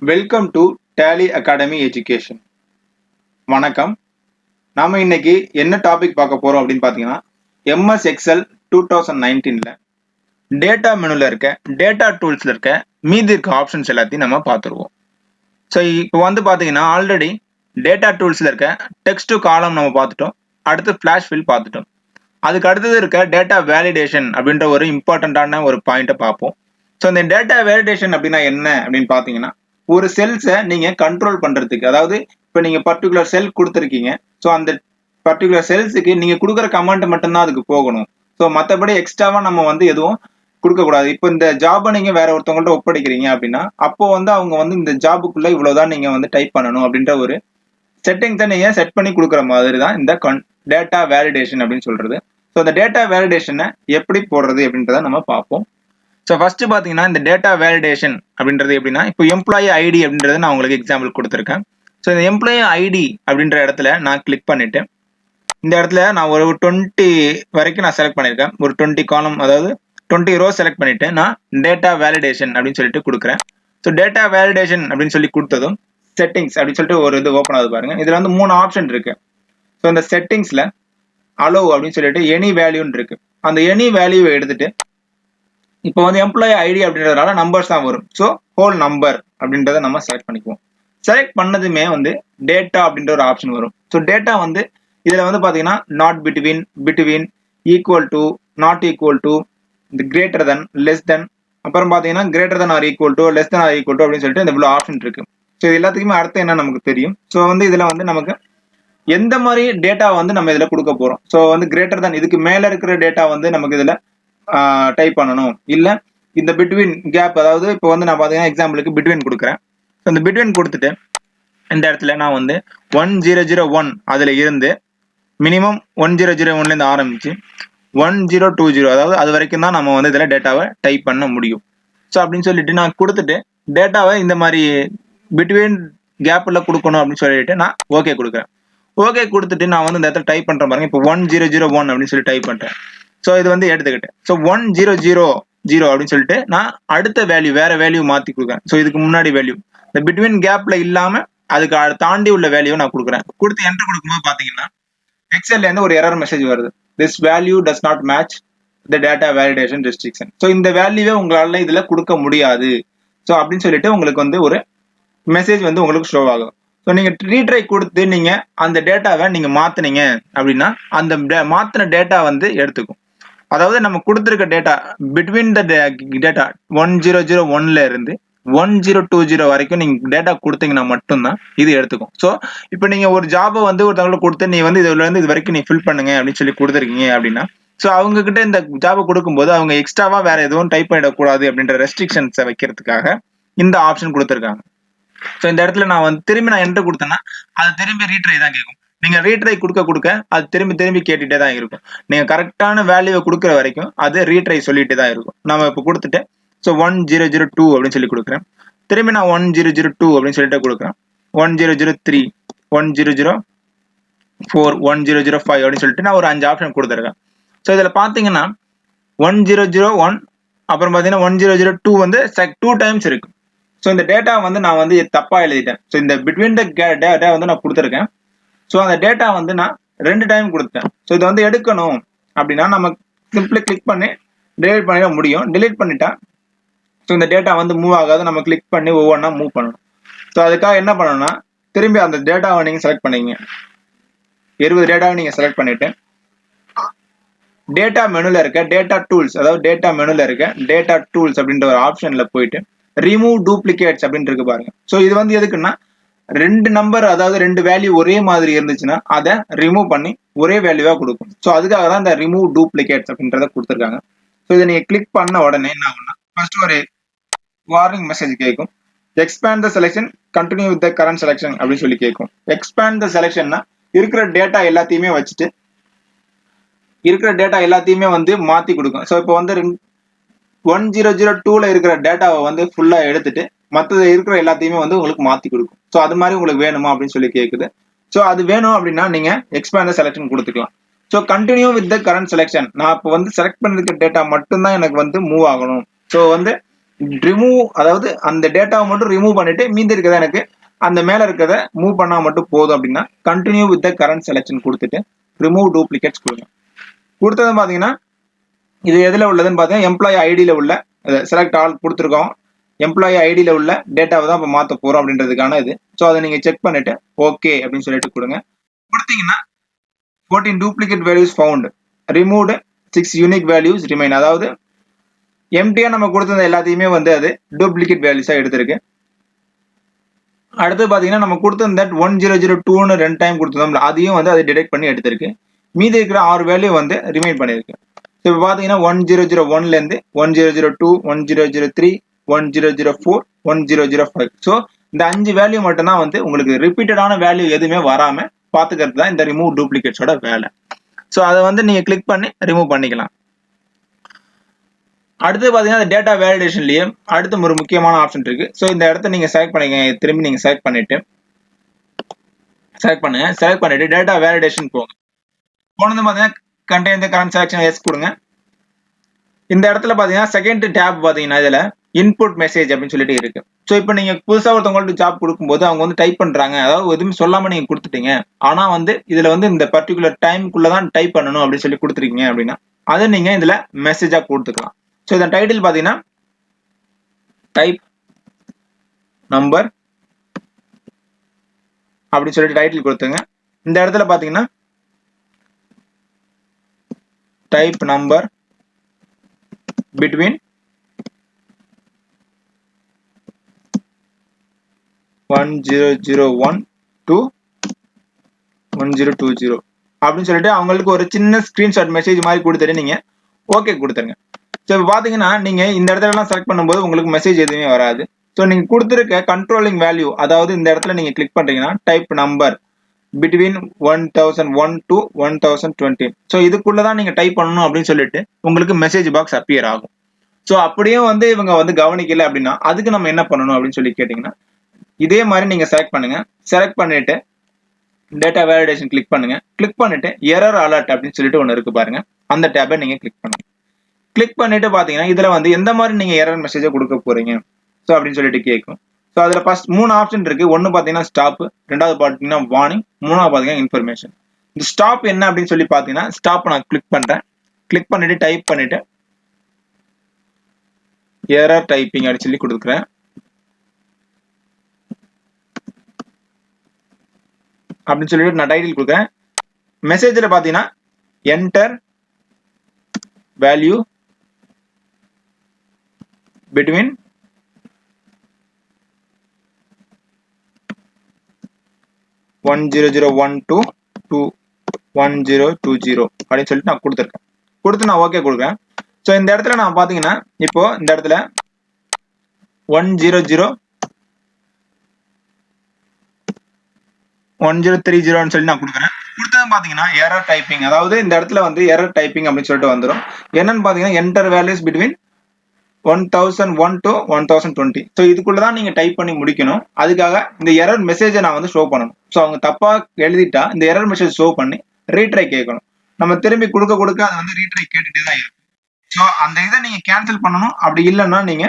Welcome to Tally academy education. வணக்கம். நாம இன்னைக்கு என்ன டாபிக் பார்க்க போறோம் அப்படின்னு பார்த்தீங்கன்னா, எம்எஸ் எக்ஸல் 2019ல டேட்டா மெனுல இருக்க டேட்டா டூல்ஸ்ல இருக்க மீதி இருக்க ஆப்ஷன்ஸ் எல்லாத்தையும் நம்ம பார்த்துருவோம். ஸோ இப்போ வந்து பார்த்தீங்கன்னா ஆல்ரெடி டேட்டா டூல்ஸ்ல இருக்க டெக்ஸ்ட் டு காலம் நம்ம பார்த்துட்டோம். அடுத்து ஃபிளாஷ் ஃபில் பார்த்துட்டோம். அதுக்கு அடுத்தது இருக்க டேட்டா வேலிடேஷன் அப்படின்ற ஒரு இம்பார்ட்டண்ட்டான ஒரு பாயிண்ட்டை பார்ப்போம். ஸோ இந்த டேட்டா வேலிடேஷன் அப்படின்னா என்ன அப்படின்னு பார்த்தீங்கன்னா, ஒரு செல்ஸை நீங்க கண்ட்ரோல் பண்றதுக்கு, அதாவது இப்போ நீங்க பர்டிகுலர் செல் கொடுத்துருக்கீங்க. ஸோ அந்த பர்டிகுலர் செல்ஸுக்கு நீங்க கொடுக்குற கமாண்ட் மட்டும்தான் அதுக்கு போகணும். ஸோ மற்றபடி எக்ஸ்ட்ராவா நம்ம வந்து எதுவும் கொடுக்கக்கூடாது. இப்போ இந்த ஜாபை நீங்க வேற ஒருத்தவங்கள்ட்ட ஒப்படைக்கிறீங்க அப்படின்னா, அப்போ வந்து அவங்க வந்து இந்த ஜாபுக்குள்ள இவ்வளவுதான் நீங்க வந்து டைப் பண்ணணும் அப்படின்ற ஒரு செட்டிங்ஸை நீங்க செட் பண்ணி கொடுக்குற மாதிரி தான் இந்த டேட்டா வேலிடேஷன் அப்படின்னு சொல்றது. ஸோ இந்த டேட்டா வேலிடேஷனை எப்படி போடுறது அப்படின்றத நம்ம பார்ப்போம். ஸோ ஃபர்ஸ்ட் பார்த்தீங்கன்னா இந்த டேட்டா வேலிடேஷன் அப்படின்றது எப்படின்னா, இப்போ எம்ப்ளாயி ஐடி அப்படின்றத நான் உங்களுக்கு எக்ஸாம்பிள் கொடுத்துருக்கேன். ஸோ இந்த எம்ப்ளாயி ஐடி அப்படின்ற இடத்துல நான் கிளிக் பண்ணிட்டு, இந்த இடத்துல நான் ஒரு 20 வரைக்கும் நான் செலக்ட் பண்ணியிருக்கேன். ஒரு 20 காலம், அதாவது 20 ரோஸ் செலக்ட் பண்ணிட்டு நான் டேட்டா வேலிடேஷன் அப்படின்னு சொல்லிட்டு கொடுக்குறேன். ஸோ டேட்டா வேலிடேஷன் அப்படின்னு சொல்லி கொடுத்ததும் செட்டிங்ஸ் அப்படின்னு சொல்லிட்டு ஒரு இது ஓப்பன் ஆகுது பாருங்க. இதுல வந்து 3 ஆப்ஷன் இருக்கு. ஸோ இந்த செட்டிங்ஸ்ல அலோவ் அப்படின்னு சொல்லிட்டு எனி வேல்யூன்னு இருக்கு. அந்த எனி வேல்யூவை எடுத்துட்டு, இப்போ வந்து எம்ப்ளாயி ஐடி அப்படின்றதுனால நம்பர்ஸ் தான் வரும். ஸோ ஹோல் நம்பர் அப்படின்றத நம்ம செலக்ட் பண்ணிக்குவோம். செலக்ட் பண்ணதுமே வந்து டேட்டா அப்படின்ற ஒரு ஆப்ஷன் வரும். ஸோ டேட்டா வந்து இதுல வந்து பாத்தீங்கன்னா not between, between, equal to, not equal to, இந்த கிரேட்டர் தென், லெஸ் தென், அப்புறம் பாத்தீங்கன்னா greater than or equal to, less than or equal to அப்படின்னு சொல்லிட்டு இந்த இவ்வளோ ஆப்ஷன் இருக்கு. ஸோ இது எல்லாத்துக்குமே அர்த்தம் என்ன நமக்கு தெரியும். ஸோ வந்து இதுல வந்து நமக்கு எந்த மாதிரி டேட்டா வந்து நம்ம இதுல கொடுக்க போறோம். ஸோ வந்து கிரேட்டர் தென், இதுக்கு மேல இருக்கிற டேட்டா வந்து நமக்கு இதுல டைப் பண்ணணும். இல்ல இந்த பிட்வீன் கேப், அதாவது இப்போ வந்து நான் பாத்தீங்கன்னா எக்ஸாம்பிளுக்கு பிட்வீன் கொடுக்குறேன். இந்த பிட்வீன் கொடுத்துட்டு இந்த இடத்துல நான் வந்து 1001 அதுல இருந்து மினிமம் 1001ல இருந்து ஆரம்பிச்சு 1020, அதாவது அது வரைக்கும் தான் நம்ம வந்து இதுல டேட்டாவை டைப் பண்ண முடியும். ஸோ அப்படின்னு சொல்லிட்டு நான் கொடுத்துட்டு டேட்டாவை இந்த மாதிரி பிட்வீன் கேப்ல கொடுக்கணும் அப்படின்னு சொல்லிட்டு நான் ஓகே கொடுக்குறேன். ஓகே கொடுத்துட்டு நான் வந்து இந்த இடத்துல டைப் பண்றேன் பாருங்க. இப்போ 1001 அப்படின்னு சொல்லி டைப் பண்றேன். ஸோ இது வந்து எடுத்துக்கிட்டேன். ஸோ 1000 அப்படின்னு சொல்லிட்டு நான் அடுத்த வேல்யூ, வேற வேல்யூ மாத்தி கொடுக்குறேன். ஸோ இதுக்கு முன்னாடி வேல்யூ இந்த பிட்வீன் கேப்ல இல்லாம அதுக்கு தாண்டி உள்ள வேல்யூ நான் கொடுக்குறேன். கொடுத்து என்டர் கொடுக்கும்போது பாத்தீங்கன்னா எக்ஸல்ல இருந்து ஒரு எரர் மெசேஜ் வருது. This value does not match the data validation restriction. So இந்த வேல்யூவே உங்களால இதுல கொடுக்க முடியாது. ஸோ அப்படின்னு சொல்லிட்டு உங்களுக்கு வந்து ஒரு மெசேஜ் வந்து உங்களுக்கு ஷோ ஆகும். ஸோ நீங்க ரீட்ரை கொடுத்து நீங்க அந்த டேட்டாவை நீங்க மாத்தினீங்க அப்படின்னா அந்த மாத்தின டேட்டா வந்து எடுத்துக்கும். அதாவது நம்ம கொடுத்துருக்க டேட்டா பிட்வீன் த டேட்டா 1001ல இருந்து 1020 வரைக்கும் நீங்க டேட்டா கொடுத்தீங்கன்னா மட்டும்தான் இது எடுத்துக்கும். ஸோ இப்போ நீங்க ஒரு ஜாபை வந்து ஒருத்தவங்களுக்கு கொடுத்து நீ வந்து இதுல இருந்து இது வரைக்கும் நீ ஃபில் பண்ணுங்க அப்படின்னு சொல்லி கொடுத்துருக்கீங்க அப்படின்னா, ஸோ அவங்க கிட்ட இந்த ஜாபை கொடுக்கும்போது அவங்க எக்ஸ்ட்ராவா வேற எதுவும் டைப் பண்ணிடக்கூடாது அப்படின்ற ரெஸ்ட்ரிக்ஷன்ஸை வைக்கிறதுக்காக இந்த ஆப்ஷன் கொடுத்துருக்காங்க. ஸோ இந்த இடத்துல நான் வந்து திரும்பி நான் என்டர் கொடுத்தேன்னா அது திரும்பி ரீட்ரை தான் கேட்கும். நீங்க ரீட்ரை கொடுக்க அது திரும்பி திரும்பி கேட்டுட்டே தான் இருக்கும். நீங்க கரெக்டான வேல்யூவை கொடுக்குற வரைக்கும் அது ரீட்ரை சொல்லிட்டு தான் இருக்கும். நம்ம இப்போ கொடுத்துட்டு ஸோ 1002 அப்படின்னு சொல்லி கொடுக்குறேன். திரும்பி நான் 1002 அப்படின்னு சொல்லிட்டு கொடுக்குறேன். 1003, 1004, 1005 அப்படின்னு சொல்லிட்டு நான் ஒரு 5 ஆப்ஷன் கொடுத்துருக்கேன். ஸோ இதுல பாத்தீங்கன்னா 1001 அப்புறம் பாத்தீங்கன்னா 1002 வந்து 2 டைம்ஸ் இருக்கு. ஸோ இந்த டேட்டா வந்து நான் வந்து தப்பா எழுதிட்டேன். ஸோ இந்த பிட்வீன் த டேட்டா வந்து நான் கொடுத்துருக்கேன். ஸோ அந்த டேட்டா வந்து நான் 2 டைம் கொடுத்தேன். ஸோ இதை வந்து எடுக்கணும் அப்படின்னா நம்ம சிம்பிளி கிளிக் பண்ணி டெலிட் பண்ணிட முடியும். டெலிட் பண்ணிட்டா ஸோ இந்த டேட்டா வந்து மூவ் ஆகாது. நம்ம கிளிக் பண்ணி ஒவ்வொன்றா மூவ் பண்ணணும். ஸோ அதுக்காக என்ன பண்ணணும்னா திரும்பி அந்த டேட்டாவை நீங்க செலக்ட் பண்ணீங்க. 20 டேட்டாவை நீங்க செலக்ட் பண்ணிட்டு டேட்டா மெனுல இருக்க டேட்டா டூல்ஸ், அதாவது டேட்டா மெனுல இருக்க டேட்டா டூல்ஸ் அப்படின்ற ஒரு ஆப்ஷன்ல போயிட்டு ரிமூவ் டூப்ளிகேட்ஸ் அப்படின்னு இருக்கு பாருங்க. ஸோ இது வந்து எதுக்குன்னா 2 நம்பர், அதாவது 2 வேல்யூ ஒரே மாதிரி இருந்துச்சுன்னா அதை ரிமூவ் பண்ணி ஒரே வேல்யூவா கொடுக்கும். ஸோ அதுக்காக தான் இந்த ரிமூவ் டூப்ளிகேட்ஸ் அப்படின்றத கொடுத்துருக்காங்க. ஸோ இதை நீங்க கிளிக் பண்ண உடனே என்ன ஆகும்னா ஃபர்ஸ்ட் ஒரு வார்னிங் மெசேஜ் கேட்கும். Expand the selection, continue with the current selection அப்படின்னு சொல்லி கேட்கும். எக்ஸ்பேண்ட் த செலெக்ஷன்னா இருக்கிற டேட்டா எல்லாத்தையுமே வச்சுட்டு இருக்கிற டேட்டா எல்லாத்தையுமே வந்து மாத்தி கொடுக்கும். ஸோ இப்போ வந்து 1002ல இருக்கிற டேட்டாவை வந்து ஃபுல்லா எடுத்துட்டு மற்றது இருக்கிற எல்லாத்தையுமே வந்து உங்களுக்கு மாத்தி கொடுக்கும். ஸோ அது மாதிரி உங்களுக்கு வேணுமா அப்படின்னு சொல்லி கேட்குது. ஸோ அது வேணும் அப்படின்னா நீங்க எக்ஸ்பேண்ட் செலெக்ஷன் கொடுத்துக்கலாம். So continue with the current selection, நான் இப்போ வந்து செலக்ட் பண்ணிருக்க டேட்டா மட்டும்தான் எனக்கு வந்து மூவ் ஆகணும். ஸோ வந்து ரிமூவ், அதாவது அந்த டேட்டாவை மட்டும் ரிமூவ் பண்ணிட்டு மீதி இருக்கிறத எனக்கு அந்த மேல இருக்கிறத மூவ் பண்ணா மட்டும் போதும் அப்படின்னா continue with the current selection கொடுத்துட்டு ரிமூவ் டூப்ளிகேட்ஸ் கொடுங்க. கொடுத்தது பாத்தீங்கன்னா இது எதுல உள்ளதுன்னு பாத்தீங்கன்னா எம்ப்ளாயி ஐடியில உள்ள செலக்ட் ஆல் கொடுத்துருக்கோம். எம்ப்ளாயி ஐடியில உள்ள டேட்டாவை தான் இப்போ மாற்ற போறோம் அப்படின்றதுக்கான இது. ஸோ அதை நீங்க செக் பண்ணிட்டு ஓகே அப்படின்னு சொல்லிட்டு கொடுங்க. கொடுத்தீங்கன்னா 14 duplicate values found, removed 6 unique values remain. அதாவது எம்டியா நம்ம கொடுத்தது எல்லாத்தையுமே வந்து அது டூப்ளிகேட் வேல்யூஸா எடுத்திருக்கு. அடுத்து பாத்தீங்கன்னா நம்ம கொடுத்திருந்த 1002ன்னு 2 டைம் கொடுத்தோம்ல அதையும் வந்து அதை டிடெக்ட் பண்ணி எடுத்திருக்கு. மீதி இருக்கிற 6 வேல்யூ வந்து ரிமைன் பண்ணிருக்கு. ஸோ இப்போ பாத்தீங்கன்னா 1001ல இருந்து 1002, 1003, 1004, 1005. ஸோ இந்த 5 வேல்யூ மட்டும் தான் வந்து உங்களுக்கு ரிப்பீட்டடான வேல்யூ எதுவுமே வராம பாத்துக்கிறது தான் இந்த ரிமூவ் டூப்ளிகேட்ஸோட வேலை. ஸோ அதை வந்து நீங்க கிளிக் பண்ணி ரிமூவ் பண்ணிக்கலாம். அடுத்து பாத்தீங்கன்னா டேட்டா வேலிடேஷன்லயே அடுத்து ஒரு முக்கியமான ஆப்ஷன் இருக்கு. ஸோ இந்த இடத்த நீங்க செலக்ட் பண்ணிக்கங்க. திரும்பி நீங்க செலக்ட் பண்ணிட்டு செலக்ட் பண்ணுங்க. செலக்ட் பண்ணிட்டு டேட்டா வேலிடேஷன் போங்க. போனது பாத்தீங்கன்னா contain the current selection as கொடுங்க. இந்த இடத்துல பாத்தீங்கன்னா செகண்ட் டேப் பாத்தீங்கன்னா இதுல இன்புட் மெசேஜ் அப்படின்னு சொல்லிட்டு இருக்கு. ஸோ இப்போ நீங்க புதுசா ஒருத்தவங்களுக்கு ஜாப் கொடுக்கும்போது அவங்க வந்து டைப் பண்றாங்க, அதாவது எதுவும் சொல்லாம நீங்க கொடுத்துட்டீங்க, ஆனா வந்து இதுல வந்து இந்த பர்டிகுலர் டைம்குள்ளதான் டைப் பண்ணணும் அப்படின்னு சொல்லி கொடுத்துருக்கீங்க அப்படின்னா அதை நீங்க இதுல மெசேஜா கொடுத்துக்கலாம். ஸோ இந்த டைட்டில் பாத்தீங்கன்னா டைப் நம்பர் அப்படின்னு சொல்லிட்டு டைட்டில் கொடுத்துங்க. இந்த இடத்துல பாத்தீங்கன்னா டைப் நம்பர் பிட்வீன் 1001 to 1020 அப்படின்னு சொல்லிட்டு அவங்களுக்கு ஒரு சின்ன ஸ்கிரீன்ஷாட் மெசேஜ் மாதிரி கொடுத்துட்டு நீங்க ஓகே கொடுத்துருங்க. ஸோ இப்போ பாத்தீங்கன்னா நீங்க இந்த இடத்துல எல்லாம் செலக்ட் பண்ணும்போது உங்களுக்கு மெசேஜ் எதுவுமே வராது. ஸோ நீங்க கொடுத்துருக்க கண்ட்ரோலிங் வேல்யூ, அதாவது இந்த இடத்துல நீங்க கிளிக் பண்றீங்கன்னா type number between 1001 to 1020. So இதுக்குள்ளதான் நீங்க டைப் பண்ணணும் அப்படின்னு சொல்லிட்டு உங்களுக்கு மெசேஜ் பாக்ஸ் அப்பியர் ஆகும். ஸோ அப்படியும் வந்து இவங்க வந்து கவனிக்கல அப்படின்னா அதுக்கு நம்ம என்ன பண்ணணும் அப்படின்னு சொல்லி கேட்டீங்கன்னா இதே மாதிரி நீங்க செலக்ட் பண்ணுங்க. செலக்ட் பண்ணிட்டு டேட்டா வேலிடேஷன் கிளிக் பண்ணுங்க. கிளிக் பண்ணிட்டு எரர் அலர்ட் அப்படின்னு சொல்லிட்டு ஒன்று இருக்கு பாருங்க, அந்த டேபை நீங்க கிளிக் பண்ணுங்க. கிளிக் பண்ணிட்டு பாத்தீங்கன்னா இதுல வந்து எந்த மாதிரி நீங்க எரர் மெசேஜை கொடுக்க போறீங்க ஸோ அப்படின்னு சொல்லிட்டு கேட்கும். ஸோ அதுல ஃபர்ஸ்ட் 3 ஆப்ஷன் இருக்கு. ஒன்னு பாத்தீங்கன்னா ஸ்டாப், ரெண்டாவது பாத்தீங்கன்னா வார்னிங், மூணாவது பாத்தீங்கன்னா இன்ஃபர்மேஷன். இந்த ஸ்டாப் என்ன அப்படின்னு சொல்லி பாத்தீங்கன்னா ஸ்டாப் நான் கிளிக் பண்றேன். கிளிக் பண்ணிட்டு டைப் பண்ணிட்டு எரர் டைப்பிங் அப்படின்னு சொல்லி கொடுக்குறேன். அப்படின்னு சொல்லிட்டு நான் டைட்டில் கொடுக்குறேன். மெசேஜ்ல பாத்தீங்கன்னா என்டர் வேல்யூ பிட்வீன் 1001 to 1020 அப்படின்னு சொல்லிட்டு நான் கொடுத்துருக்கேன். கொடுத்து நான் ஓகே கொடுக்குறேன். ஸோ இந்த இடத்துல நான் பாத்தீங்கன்னா இப்போ இந்த இடத்துல 1001 1030 சொல்லி நான் கொடுக்குறேன். கொடுத்தது பாத்தீங்கன்னா எரர் டைப்பிங், அதாவது இந்த இடத்துல வந்து எரர் டைப்பிங் அப்படின்னு சொல்லிட்டு வந்துடும். என்னன்னு பாத்தீங்கன்னா enter values between 1001 to 1020. So இதுக்குள்ளதான் நீங்க டைப் பண்ணி முடிக்கணும். அதுக்காக இந்த எரர் மெசேஜை நான் வந்து ஷோ பண்ணணும். ஸோ அவங்க தப்பா எழுதிட்டா இந்த எரர் மெசேஜ் ஷோ பண்ணி ரீட்ரை கேட்கணும். நம்ம திரும்பி கொடுக்க கொடுக்க அது வந்து ரீட்ரை கேட்டுட்டே தான் இருக்கும். ஸோ அந்த இதை நீங்க கேன்சல் பண்ணணும். அப்படி இல்லைன்னா நீங்க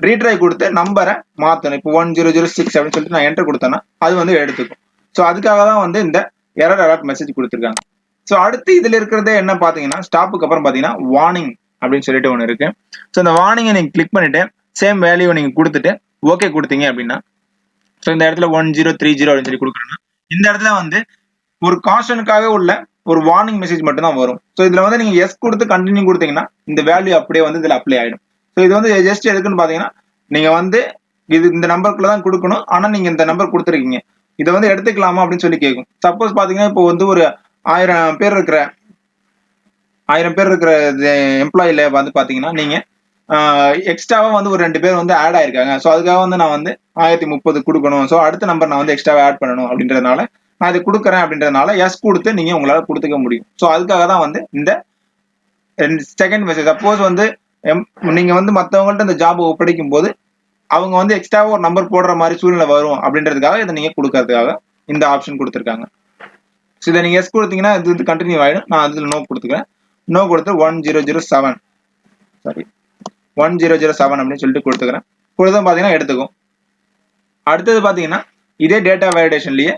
ரீட்ரை கொடுத்து நம்பரை மாத்தணும். இப்போ 1006 அப்படின்னு சொல்லிட்டு நான் என்டர் கொடுத்தேன்னா அது வந்து எடுத்துக்கும். ஸோ அதுக்காக தான் வந்து இந்த எரர் அலர்ட் மெசேஜ் கொடுத்துருக்காங்க. ஸோ அடுத்து இதுல இருக்கிறதே என்ன பாத்தீங்கன்னா ஸ்டாப்புக்கு அப்புறம் பாத்தீங்கன்னா வார்னிங் அப்படின்னு சொல்லிட்டு ஒன்று இருக்கு. ஸோ இந்த வார்னிங்கை நீங்க கிளிக் பண்ணிட்டு சேம் வேல்யூ நீங்க கொடுத்துட்டு ஓகே கொடுத்தீங்க அப்படின்னா ஸோ இந்த இடத்துல 1030 அப்படின்னு சொல்லி கொடுக்குறேன்னா இந்த இடத்துல வந்து ஒரு காஷனுக்காக உள்ள ஒரு வார்னிங் மெசேஜ் மட்டும் தான் வரும். ஸோ இதுல வந்து நீங்க எஸ் கொடுத்து கண்டினியூ கொடுத்தீங்கன்னா இந்த வேல்யூ அப்படியே வந்து இதுல அப்ளை ஆயிடும். ஸோ இது வந்து ஜஸ்ட் எதுக்குன்னு பாத்தீங்கன்னா நீங்க வந்து இது இந்த நம்பருக்குள்ள தான் கொடுக்கணும், ஆனா நீங்க இந்த நம்பர் கொடுத்துருக்கீங்க, இதை வந்து எடுத்துக்கலாமா அப்படின்னு சொல்லி கேட்கும். சப்போஸ் பாத்தீங்கன்னா இப்போ வந்து ஒரு 1000 பேர் இருக்கிற எம்ப்ளாயில வந்து பாத்தீங்கன்னா நீங்க எக்ஸ்ட்ராவா வந்து ஒரு 2 பேர் வந்து ஆட் ஆயிருக்காங்க. ஸோ அதுக்காக வந்து நான் வந்து 1030 கொடுக்கணும். ஸோ அடுத்த நம்பர் நான் வந்து எக்ஸ்ட்ராவா ஆட் பண்ணணும் அப்படின்றதுனால நான் இது கொடுக்குறேன் அப்படின்றதுனால எஸ் கொடுத்து நீங்க உங்களால கொடுத்துக்க முடியும். ஸோ அதுக்காக தான் வந்து இந்த செகண்ட் மெசேஜ். சப்போஸ் வந்து நீங்க வந்து மற்றவங்கள்ட்ட இந்த ஜாப் ஒப்படைக்கும் போது அவங்க வந்து எக்ஸ்ட்ராவா ஒரு நம்பர் போடுற மாதிரி சூழ்நிலை வரும் அப்படின்றதுக்காக இதை நீங்க கொடுக்கறதுக்காக இந்த ஆப்ஷன் கொடுத்துருக்காங்க. ஸோ இதை நீங்க எஸ் கொடுத்தீங்கன்னா இது வந்து கண்டினியூ ஆயிடும். நான் அதுல நோ கொடுத்துக்கிறேன். நோ கொடுத்து 1007 சாரி 1007 அப்படின்னு சொல்லிட்டு கொடுத்துக்கிறேன். கொடுத்தா பார்த்தீங்கன்னா எடுத்துக்கும். அடுத்தது பார்த்தீங்கன்னா இதே டேட்டா வேலிடேஷன்லயே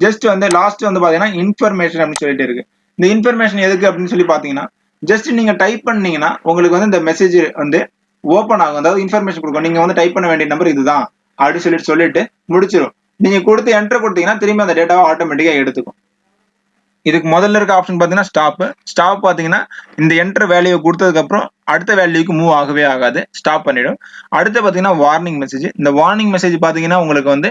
ஜஸ்ட் வந்து லாஸ்ட் வந்து பார்த்தீங்கன்னா இன்ஃபர்மேஷன் அப்படின்னு சொல்லிட்டு இருக்கு. இந்த இன்ஃபர்மேஷன் எதுக்கு அப்படின்னு சொல்லி பார்த்தீங்கன்னா ஜஸ்ட் நீங்க டைப் பண்ணீங்கன்னா உங்களுக்கு வந்து இந்த மெசேஜ் வந்து ஓப்பன் ஆகும். அதாவது இன்ஃபர்மேஷன் கொடுக்கும். நீங்க வந்து டைப் பண்ண வேண்டிய நம்பர் இதுதான் அப்படின்னு சொல்லிட்டு முடிச்சிடும். நீங்க கொடுத்து என்டர் கொடுத்தீங்கன்னா திரும்பி அந்த டேட்டாவை ஆட்டோமேட்டிக்கா எடுத்துக்கும். இதுக்கு முதல்ல இருக்க ஆப்ஷன் பார்த்தீங்கன்னா ஸ்டாப் பார்த்தீங்கன்னா இந்த என்டர் வேல்யூ கொடுத்ததுக்கு அப்புறம் அடுத்த வேல்யூக்கு மூவ் ஆகவே ஆகாது, ஸ்டாப் பண்ணிடும். அடுத்து பார்த்தீங்கன்னா வார்னிங் மெசேஜ். இந்த வார்னிங் மெசேஜ் பார்த்தீங்கன்னா உங்களுக்கு வந்து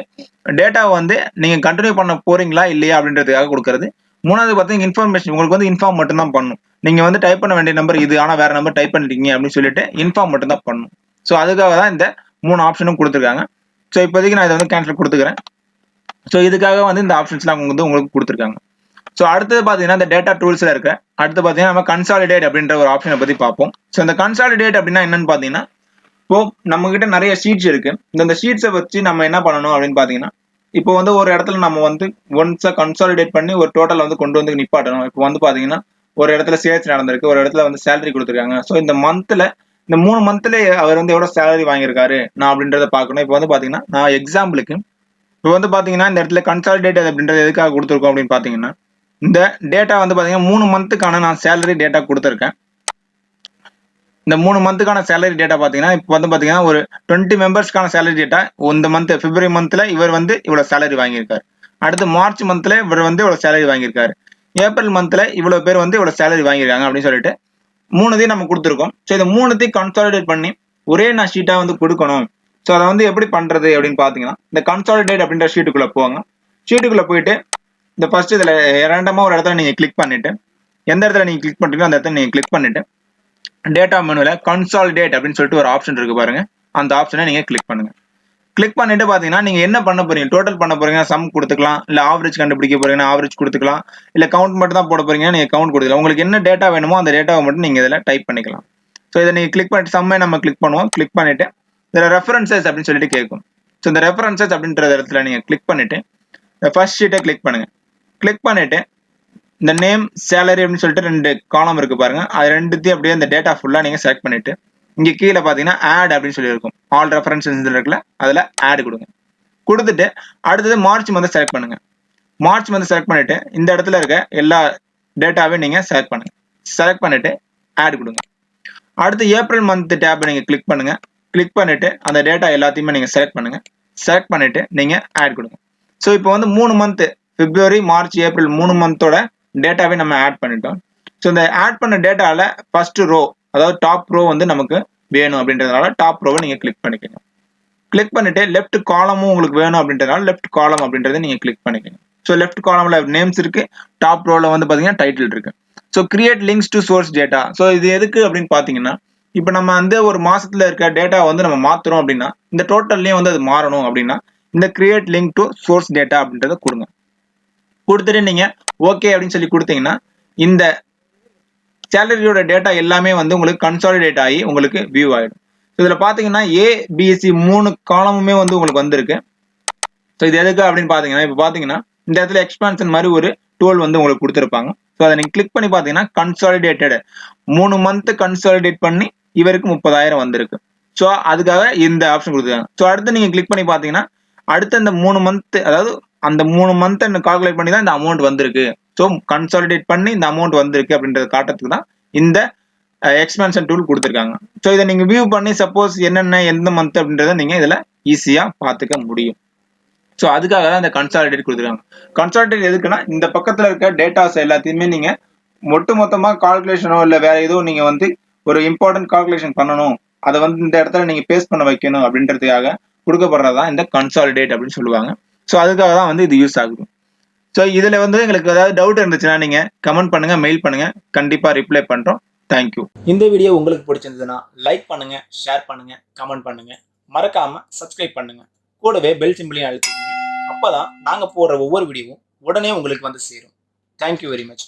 டேட்டாவை வந்து நீங்க கண்டினியூ பண்ண போறீங்களா இல்லையா அப்படின்றதுக்காக கொடுக்கறது. மூணாவது பார்த்தீங்கன்னா இன்ஃபர்மேஷன், உங்களுக்கு வந்து இன்ஃபார்ம் மட்டும் தான் பண்ணும். நீங்க வந்து டைப் பண்ண வேண்டிய நம்பர் இது, ஆனா வேற நம்பர் டைப் பண்ணிட்டீங்க அப்படின்னு சொல்லிட்டு இன்ஃபார்ம் மட்டும் தான் பண்ணும். ஸோ அதுக்காக தான் இந்த 3 ஆப்ஷனும் கொடுத்துருக்காங்க. ஸோ இப்போதைக்கு நான் இதை வந்து கேன்சல் கொடுத்துக்கிறேன். ஸோ இதுக்காக வந்து இந்த ஆப்ஷன்ஸ்லாம் வந்து உங்களுக்கு கொடுத்துருக்காங்க. ஸோ அடுத்தது பார்த்தீங்கன்னா இந்த டேட்டா டூல்ஸ்ல இருக்க அடுத்து பார்த்தீங்கன்னா நம்ம கன்சாலிடேட் அப்படின்ற ஒரு ஆப்ஷனை பத்தி பார்ப்போம். ஸோ இந்த கன்சாலிடேட் அப்படின்னா என்னன்னு பார்த்தீங்கன்னா இப்போ நம்ம கிட்ட நிறைய ஷீட்ஸ் இருக்கு. இந்த ஷீட்ஸை வச்சு நம்ம என்ன பண்ணணும் அப்படின்னு பார்த்தீங்கன்னா இப்போ வந்து ஒரு இடத்துல நம்ம வந்து ஒன்ஸா கன்சாலிடேட் பண்ணி ஒரு டோட்டல் வந்து கொண்டு வந்து நிப்பாட்டணும். இப்போ வந்து பார்த்தீங்கன்னா ஒரு இடத்துல சேல்ஸ் நடந்திருக்கு, ஒரு இடத்துல வந்து சேலரி கொடுத்துருக்காங்க. ஸோ இந்த 3 மந்த்ல அவர் வந்து எவ்வளவு சேலரி வாங்கியிருக்காரு நான் அப்படின்றத பார்க்கணும். இப்போ வந்து பார்த்தீங்கன்னா நான் எக்ஸாம்பிளுக்கு இப்போ வந்து பார்த்தீங்கன்னா இந்த இடத்துல கன்சாலிடேட் அப்படின்றது எதுக்காக கொடுத்துருக்கோம் அப்படின்னு பார்த்தீங்கன்னா இந்த டேட்டா வந்து பார்த்தீங்கன்னா 3 மந்த்துக்கான நான் சேலரி டேட்டா கொடுத்துருக்கேன். இந்த 3 மந்த்துக்கான சேலரி டேட்டா பார்த்தீங்கன்னா இப்போ வந்து பார்த்தீங்கன்னா ஒரு 20 மெம்பர்ஸ்க்கான சேலரி டேட்டா இந்த மந்த் பிப்ரவரி மந்த்ல இவர் வந்து இவ்வளோ சேலரி வாங்கியிருக்காரு. அடுத்து மார்ச் மந்த்ல இவர் வந்து இவ்வளோ சேலரி வாங்கியிருக்காரு. ஏப்ரல் மந்த்ல இவ்வளோ பேர் வந்து இவ்வளோ சேலரி வாங்கியிருக்காங்க அப்படின்னு சொல்லிட்டு 3த்தையும் நம்ம கொடுத்துருக்கோம். ஸோ இந்த 3த்தையும் கன்சாலிடேட் பண்ணி ஒரே நான் ஷீட்டா வந்து கொடுக்கணும். ஸோ அதை வந்து எப்படி பண்றது அப்படின்னு பார்த்தீங்கன்னா இந்த கன்சாலிடேட் அப்படின்ற ஷீட்டுக்குள்ள போவாங்க. ஷீட்டுக்குள்ள போயிட்டு இந்த ஃபர்ஸ்ட் இதுல ரேண்டமா ஒரு இடத்துல நீங்க கிளிக் பண்ணிட்டு எந்த இடத்துல நீங்க கிளிக் பண்றீங்களோ அந்த இடத்துல நீங்க கிளிக் பண்ணிட்டு டேட்டா மெனுல கன்சாலிடேட் அப்படின்னு சொல்லிட்டு ஒரு ஆப்ஷன் இருக்கு பாருங்க. அந்த ஆப்ஷனை நீங்க கிளிக் பண்ணுங்க. கிளிக் பண்ணிட்டு பாத்தீங்கன்னா நீங்க என்ன பண்ண போறீங்க, டோட்டல் பண்ண போறீங்க, சம் கொடுத்துக்கலாம், இல்ல ஆவரேஜ் கண்டுபிடிக்க போறீங்கன்னா ஆவரேஜ் கொடுத்துக்கலாம், இல்ல கவுண்ட் மட்டும் தான் போட போறீங்கன்னா நீங்க கவுண்ட் கொடுக்கலாம். உங்களுக்கு என்ன டேட்டா வேணுமோ அந்த டேட்டாவை மட்டும் நீங்க இதுல டைப் பண்ணிக்கலாம். ஸோ இதை நீங்க கிளிக் பண்ணிட்டு சம்மை நம்ம கிளிக் பண்ணுவோம். கிளிக் பண்ணிட்டு இதுல ரெஃபரன்சஸ் அப்படின்னு சொல்லிட்டு கேட்கும். ஸோ இந்த ரெஃபரன்சஸ் அப்படின்ற இடத்துல நீங்க கிளிக் பண்ணிட்டு ஃபர்ஸ்ட் ஷீட்டை கிளிக் பண்ணுங்க. கிளிக் பண்ணிட்டு இந்த நேம் சேலரி அப்படின்னு சொல்லிட்டு 2 காலம் இருக்கு பாருங்க. அது ரெண்டுத்தையும் அப்படியே இந்த டேட்டா ஃபுல்லா நீங்க செலக்ட் பண்ணிட்டு இங்க கீழே பாத்தீங்கன்னா ஆட் அப்படின்னு சொல்லி இருக்கும். ஆல் ரெஃபரன்சஸ் இருக்குல்ல, அதுல ஆட் கொடுங்க. கொடுத்துட்டு அடுத்தது மார்ச் மந்த் செலக்ட் பண்ணுங்க. மார்ச் மந்த் செலக்ட் பண்ணிட்டு இந்த இடத்துல இருக்க எல்லா டேட்டாவையும் நீங்க செலக்ட் பண்ணுங்க. செலக்ட் பண்ணிட்டு ஆட் கொடுங்க. அடுத்து ஏப்ரல் மந்த் டேப் நீங்க கிளிக் பண்ணுங்க. கிளிக் பண்ணிட்டு அந்த டேட்டா எல்லாத்தையுமே நீங்க செலக்ட் பண்ணுங்க. செலக்ட் பண்ணிட்டு நீங்க ஆட் கொடுங்க. ஸோ இப்போ வந்து 3 மந்த் பிப்ரவரி மார்ச் ஏப்ரல் 3 மந்தோட டேட்டாவே நம்ம ஆட் பண்ணிட்டோம். ஸோ இந்த ஆட் பண்ண டேட்டால ஃபர்ஸ்ட் ரோ, அதாவது டாப் ரோ வந்து நமக்கு வேணும் அப்படின்றதுனால டாப் ரோவை நீங்க கிளிக் பண்ணிக்கோங்க. கிளிக் பண்ணிட்டு லெஃப்ட் காலமும் உங்களுக்கு வேணும் அப்படின்றதுனால லெஃப்ட் காலம் அப்படின்றத நீங்க கிளிக் பண்ணிக்கோங்க. ஸோ லெஃப்ட் காலம்ல நேம்ஸ் இருக்கு, டாப் ரோல வந்து பாத்தீங்கன்னா டைட்டில் இருக்கு. So create links to source data. So இது எதுக்கு அப்படின்னு பாத்தீங்கன்னா இப்போ நம்ம வந்து ஒரு மாசத்துல இருக்க டேட்டா வந்து நம்ம மாத்துறோம் அப்படின்னா இந்த டோட்டல்லையும் வந்து அது மாறணும் அப்படின்னா இந்த create link to source data அப்படின்றத கொடுங்க. கொடுத்துட்டு நீங்க ஓகே அப்படின்னு சொல்லி கொடுத்தீங்கன்னா இந்த சேலரியோட டேட்டா எல்லாமே வந்து உங்களுக்கு கன்சாலிடேட் ஆகி உங்களுக்கு வியூ ஆயிடும். இதுல பாத்தீங்கன்னா ஏபிஎஸ்சி 3 காலமுமே வந்து உங்களுக்கு வந்திருக்கு. ஸோ இது எதுக்கு அப்படின்னு பாத்தீங்கன்னா இப்போ பாத்தீங்கன்னா இந்த இடத்துல எக்ஸ்பான்ஷன் மாதிரி ஒரு டூல் வந்து உங்களுக்கு கொடுத்துருப்பாங்க. ஸோ அதை நீங்க கிளிக் பண்ணி பாத்தீங்கன்னா கன்சாலிடேட்டட் 3 மந்த் கன்சாலிடேட் பண்ணி இவருக்கு 30,000 வந்திருக்கு. ஸோ அதுக்காக இந்த ஆப்ஷன் கொடுத்துருக்காங்க. ஸோ அடுத்து நீங்க கிளிக் பண்ணி பாத்தீங்கன்னா அடுத்த இந்த 3 மந்த், அதாவது அந்த 3 மந்த் கால்குலேட் பண்ணி தான் இந்த அமௌண்ட் வந்திருக்கு. ஸோ கன்சாலிடேட் பண்ணி இந்த அமௌண்ட் வந்திருக்கு அப்படின்றத காட்டுறதுக்கு தான் இந்த எக்ஸ்பென்ஷன் டூல் கொடுத்துருக்காங்க. ஸோ இதை நீங்க வியூ பண்ணி சப்போஸ் என்னென்ன எந்த மந்த் அப்படின்றத நீங்க இதுல ஈஸியா பார்த்துக்க முடியும். ஸோ அதுக்காக தான் இந்த கன்சாலிடேட் கொடுத்துருக்காங்க. கன்சாலிடேட் எதுக்குன்னா இந்த பக்கத்துல இருக்க டேட்டாஸ் எல்லாத்தையுமே நீங்க மொத்தமா கால்குலேஷனோ இல்ல வேற ஏதோ நீங்க வந்து ஒரு இம்பார்ட்டன்ட் கால்குலேஷன் பண்ணணும், அதை வந்து இந்த இடத்துல நீங்க பேஸ்ட் பண்ண வைக்கணும் அப்படின்றதுக்காக கொடுக்கப்படுறதா இந்த கன்சாலிடேட் அப்படின்னு சொல்லுவாங்க. ஸோ அதுக்காக தான் வந்து இது யூஸ் ஆகுது. ஸோ இதுல வந்து உங்களுக்கு ஏதாவது டவுட் இருந்துச்சுன்னா நீங்க கமெண்ட் பண்ணுங்க, மெயில் பண்ணுங்க, கண்டிப்பா ரிப்ளை பண்றோம். தேங்க்யூ. இந்த வீடியோ உங்களுக்கு பிடிச்சிருந்ததுன்னா லைக் பண்ணுங்க, ஷேர் பண்ணுங்க, கமெண்ட் பண்ணுங்க, மறக்காம சப்ஸ்கிரைப் பண்ணுங்க, கூடவே பெல் சிம்பிளையும் அழுத்திக்கங்க. அப்பதான் நாங்க போடுற ஒவ்வொரு வீடியோவும் உடனே உங்களுக்கு வந்து சேரும். Thank you very much.